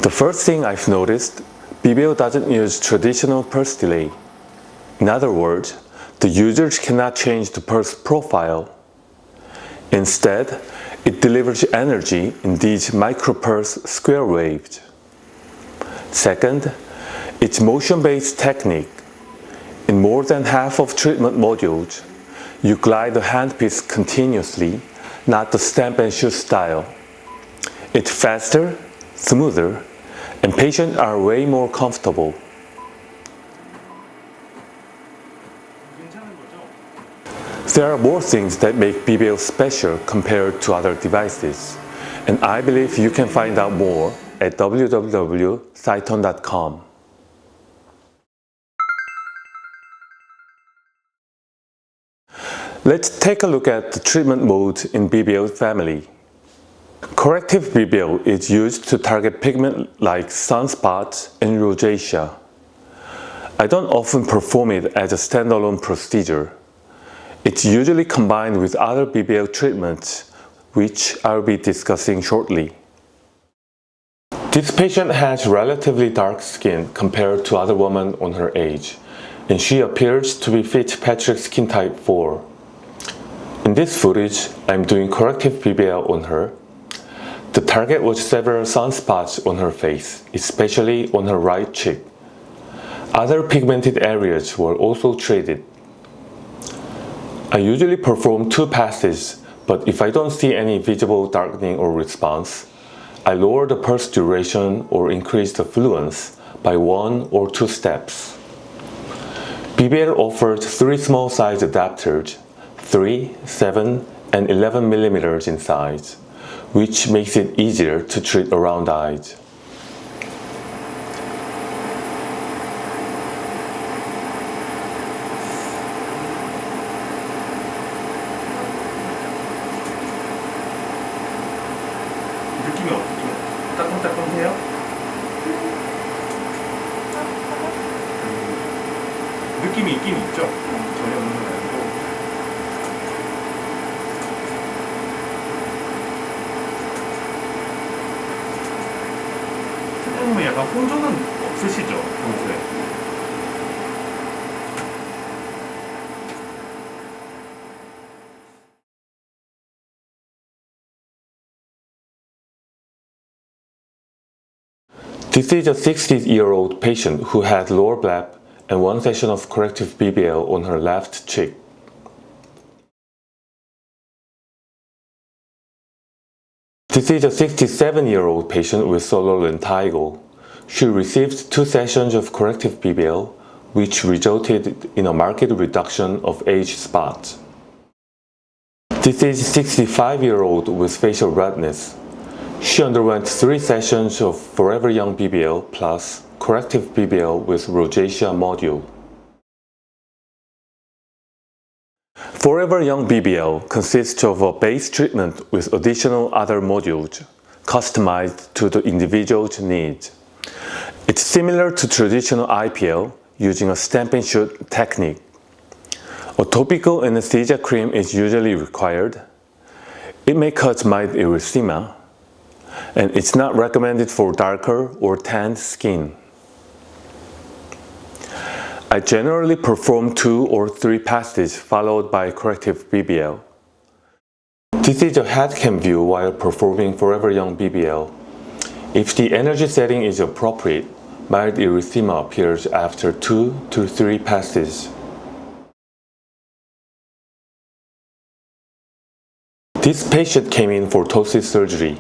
The first thing I've noticed, BBL doesn't use traditional pulse delay. In other words, the users cannot change the pulse profile. Instead, it delivers energy in these micropulse square waves. Second, it's motion-based technique. In more than half of treatment modules, you glide the handpiece continuously, not the stamp and shoot style. It's faster, smoother, and patients are way more comfortable. There are more things that make BBL special compared to other devices, and I believe you can find out more at www.cyton.com. Let's take a look at the treatment modes in BBL family. Corrective BBL is used to target pigment like sunspots and rosacea. I don't often perform it as a standalone procedure. It's usually combined with other BBL treatments, which I'll be discussing shortly. This patient has relatively dark skin compared to other women on her age, and she appears to be Fitzpatrick SkinTyte 4. In this footage, I'm doing Corrective BBL on her. The target was several sunspots on her face, especially on her right cheek. Other pigmented areas were also treated. I usually perform 2 passes, but if I don't see any visible darkening or response, I lower the pulse duration or increase the fluence by 1 or 2 steps. BBL offered 3 small size adapters, 3, 7, and 11 mm in size, which makes it easier to treat around eyes. 느낌이 어때요? 따끔따끔해요? 느낌이 있긴 있죠? 전혀 없는 건 아니고. 사장님은 약간 홍조는 없으시죠? 평소에? This is a 60-year-old patient who had lower bleb and 1 session of Corrective BBL on her left cheek. This is a 67-year-old patient with solar lentigo. She received 2 sessions of Corrective BBL, which resulted in a marked reduction of age spots. This is a 65-year-old with facial redness. She underwent 3 sessions of ForeverYoung BBL plus Corrective BBL with rosacea module. ForeverYoung BBL consists of a base treatment with additional other modules, customized to the individual's needs. It's similar to traditional IPL using a stamp and shoot technique. A topical anesthesia cream is usually required. It may cause mild erythema, and it's not recommended for darker or tanned skin. I generally perform 2 or 3 passes followed by Corrective BBL. This is a head cam view while performing ForeverYoung BBL. If the energy setting is appropriate, mild erythema appears after 2 to 3 passes. This patient came in for plastic surgery.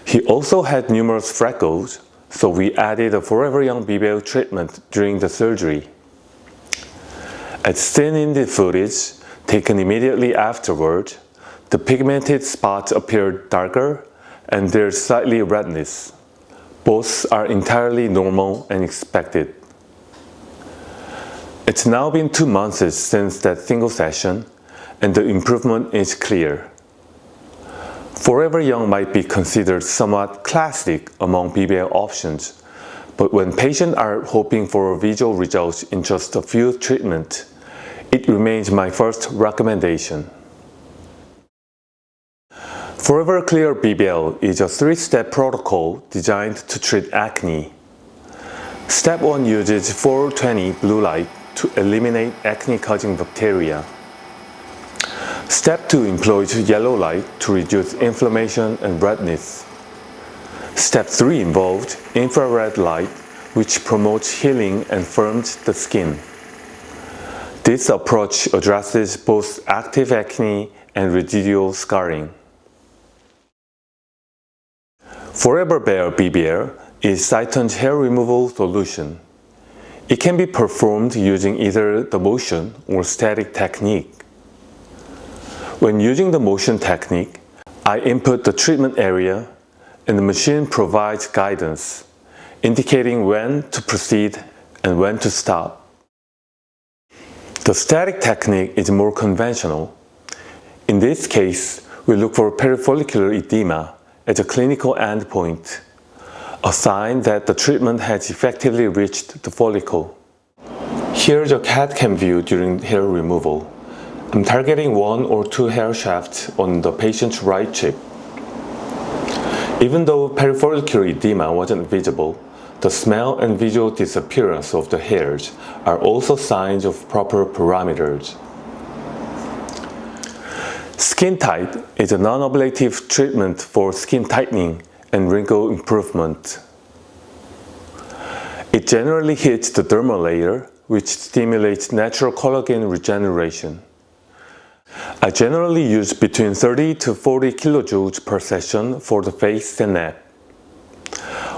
He also had numerous freckles, so we added a ForeverYoung BBL treatment during the surgery. As seen in the footage taken immediately afterward, the pigmented spots appeared darker and there's slightly redness. Both are entirely normal and expected. It's now been 2 months since that single session, and the improvement is clear. ForeverYoung might be considered somewhat classic among BBL options, but when patients are hoping for visual results in just a few treatments, it remains my first recommendation. ForeverClear BBL is a three-step protocol designed to treat acne. Step 1 uses 420 blue light to eliminate acne-causing bacteria. Step 2 employs yellow light to reduce inflammation and redness. Step 3 involved infrared light, which promotes healing and firms the skin. This approach addresses both active acne and residual scarring. ForeverBare BBL is Cyton's hair removal solution. It can be performed using either the motion or static technique. When using the motion technique, I input the treatment area and the machine provides guidance, indicating when to proceed and when to stop. The static technique is more conventional. In this case, we look for perifollicular edema as a clinical endpoint, a sign that the treatment has effectively reached the follicle. Here's a CAD-CAM view during hair removal. I'm targeting 1 or 2 hair shafts on the patient's right cheek. Even though perifollicular edema wasn't visible, the smell and visual disappearance of the hairs are also signs of proper parameters. SkinTyte is a non-ablative treatment for skin tightening and wrinkle improvement. It generally hits the dermal layer, which stimulates natural collagen regeneration. I generally use between 30 to 40 kilojoules per session for the face and neck.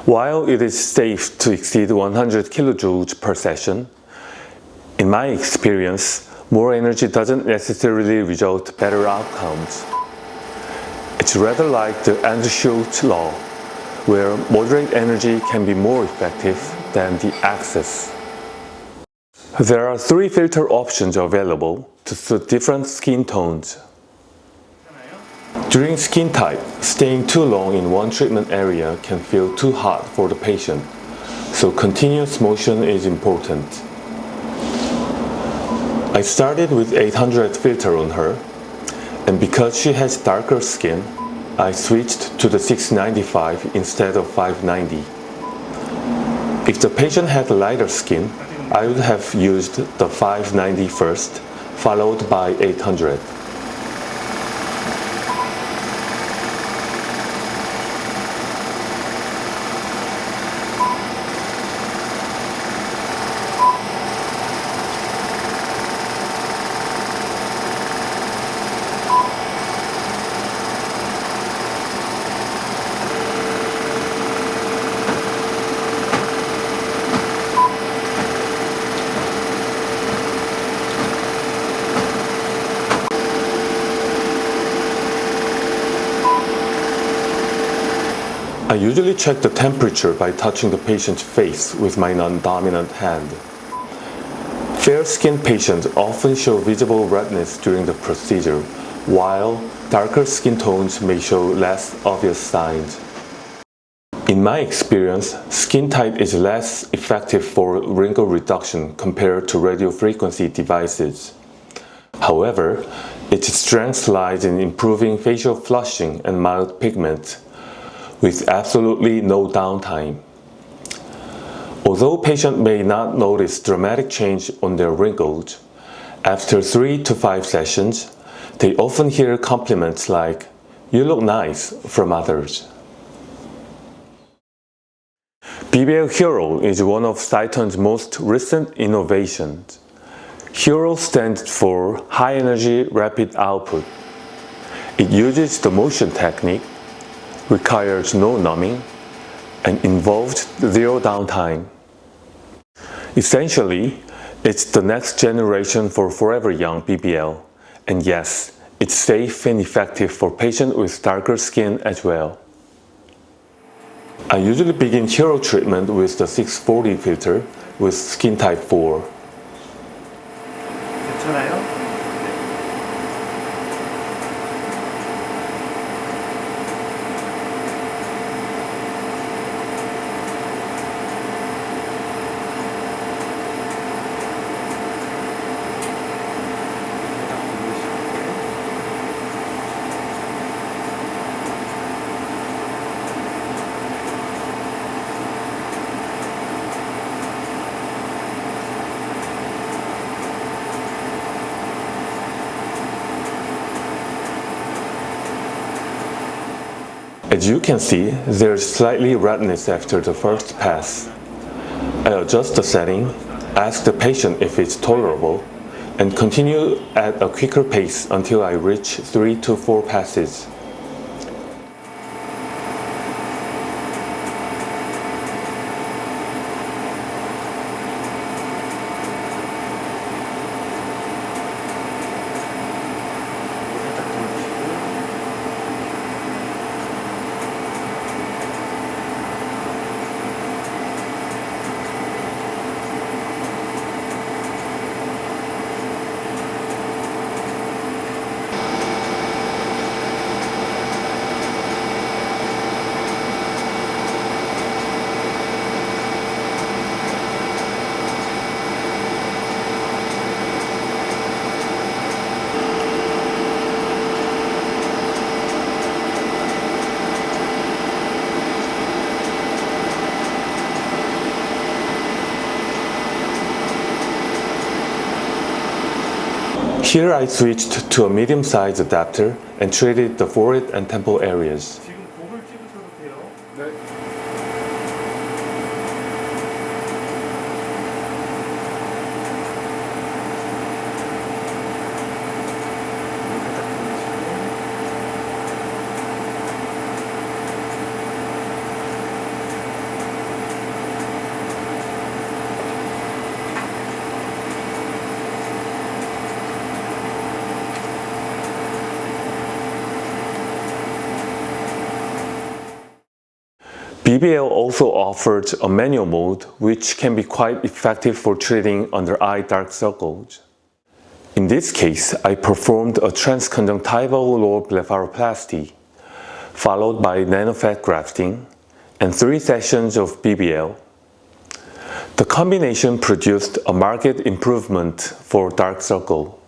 While it is safe to exceed 100 kilojoules per session, in my experience, more energy doesn't necessarily result better outcomes. It's rather like the Schultz law, where moderate energy can be more effective than the excess. There are 3 filter options available to suit different skin tones. During SkinTyte, staying too long in one treatment area can feel too hot for the patient, so continuous motion is important. I started with 800 filter on her, and because she has darker skin, I switched to the 695 instead of 590. If the patient had lighter skin, I would have used the 590 first, followed by 800. I usually check the temperature by touching the patient's face with my non-dominant hand. Fair-skinned patients often show visible redness during the procedure, while darker skin tones may show less obvious signs. In my experience, SkinTyte is less effective for wrinkle reduction compared to radiofrequency devices. However, its strength lies in improving facial flushing and mild pigment, with absolutely no downtime. Although patients may not notice dramatic change on their wrinkles, after 3 to 5 sessions, they often hear compliments like, "You look nice," from others. BBL HERO is one of Cyton's most recent innovations. HERO stands for High Energy Rapid Output. It uses the motion technique, requires no numbing, and involved 0 downtime. Essentially, it's the next generation for ForeverYoung BBL, and yes, it's safe and effective for patients with darker skin as well. I usually begin HERO treatment with the 640 filter with SkinTyte 4. 괜찮아요? As you can see, there's slightly redness after the first pass. I adjust the setting, ask the patient if it's tolerable, and continue at a quicker pace until I reach 3 to 4 passes. Here I switched to a medium-sized adapter and treated the forehead and temple areas. 지금 곡을 찍으셔도 돼요. 네. BBL also offers a manual mode which can be quite effective for treating under-eye dark circles. In this case, I performed a transconjunctival lower blepharoplasty, followed by nanofat grafting, and 3 sessions of BBL. The combination produced a marked improvement for dark circle.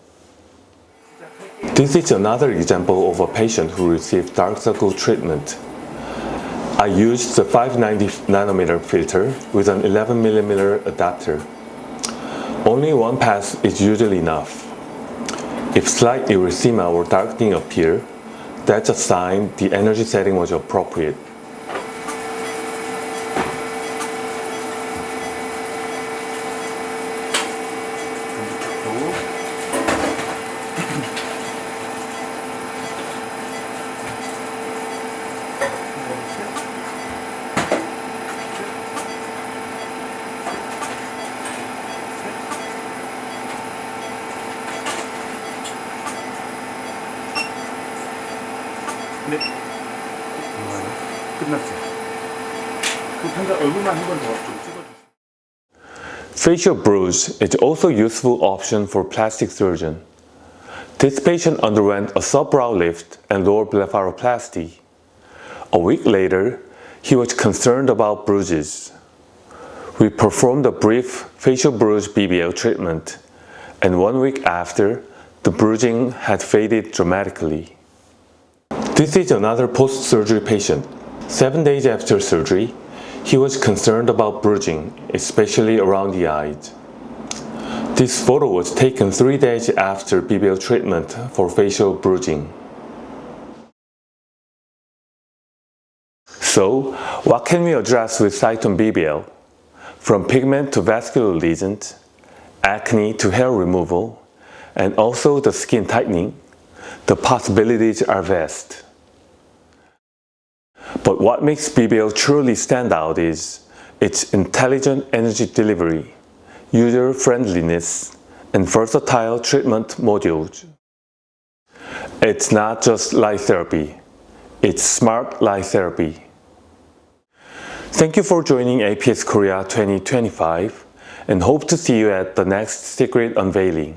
This is another example of a patient who received dark circle treatment. I used the 590 nanometer filter with an 11mm adapter. Only 1 pass is usually enough. If slight erythema or darkening appear, that's a sign the energy setting was appropriate. 네. 끝났어요. 그 편자 얼굴만 한 번 더 좀 찍어주세요. Facial bruise is also a useful option for plastic surgeon. This patient underwent a subbrow lift and lower blepharoplasty. A week later, he was concerned about bruises. We performed a brief facial bruise BBL treatment, and 1 week after, the bruising had faded dramatically. This is another post-surgery patient. 7 days after surgery, he was concerned about bruising, especially around the eyes. This photo was taken 3 days after BBL treatment for facial bruising. So, what can we address with Cyton BBL? From pigment to vascular lesions, acne to hair removal, and also the skin tightening, the possibilities are vast. But what makes BBL truly stand out is its intelligent energy delivery, user-friendliness, and versatile treatment modules. It's not just light therapy, it's smart light therapy. Thank you for joining APS Korea 2025 and hope to see you at the next secret unveiling.